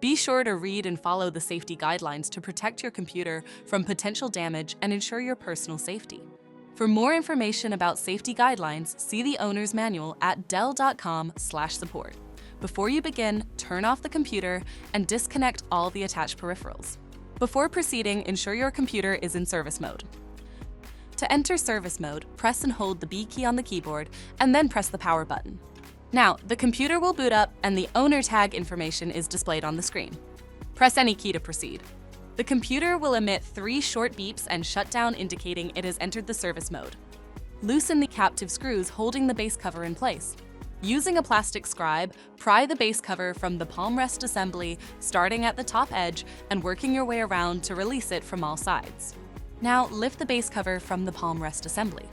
Be sure to read and follow the safety guidelines to protect your computer from potential damage and ensure your personal safety. For more information about safety guidelines, see the owner's manual at dell.com/support. Before you begin, turn off the computer and disconnect all the attached peripherals. Before proceeding, ensure your computer is in service mode. To enter service mode, press and hold the B key on the keyboard and then press the power button. Now, the computer will boot up and the owner tag information is displayed on the screen. Press any key to proceed. The computer will emit 3 short beeps and shut down, indicating it has entered the service mode. Loosen the captive screws holding the base cover in place. Using a plastic scribe, pry the base cover from the palm rest assembly, starting at the top edge and working your way around to release it from all sides. Now, lift the base cover from the palm rest assembly.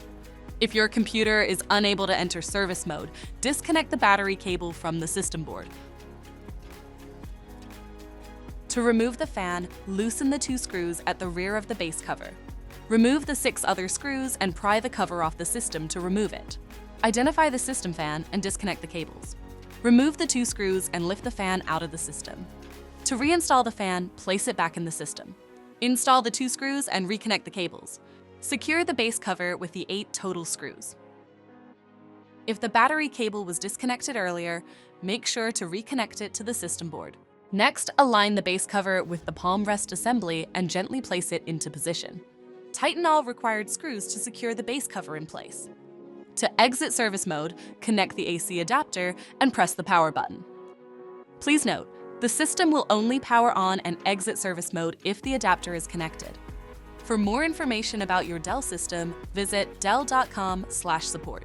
If your computer is unable to enter service mode, disconnect the battery cable from the system board. To remove the fan, loosen the 2 screws at the rear of the base cover. Remove the 6 other screws and pry the cover off the system to remove it. Identify the system fan and disconnect the cables. Remove the 2 screws and lift the fan out of the system. To reinstall the fan, place it back in the system. Install the 2 screws and reconnect the cables. Secure the base cover with the 8 total screws. If the battery cable was disconnected earlier, make sure to reconnect it to the system board. Next, align the base cover with the palm rest assembly and gently place it into position. Tighten all required screws to secure the base cover in place. To exit service mode, connect the AC adapter and press the power button. Please note, the system will only power on and exit service mode if the adapter is connected. For more information about your Dell system, visit dell.com/support.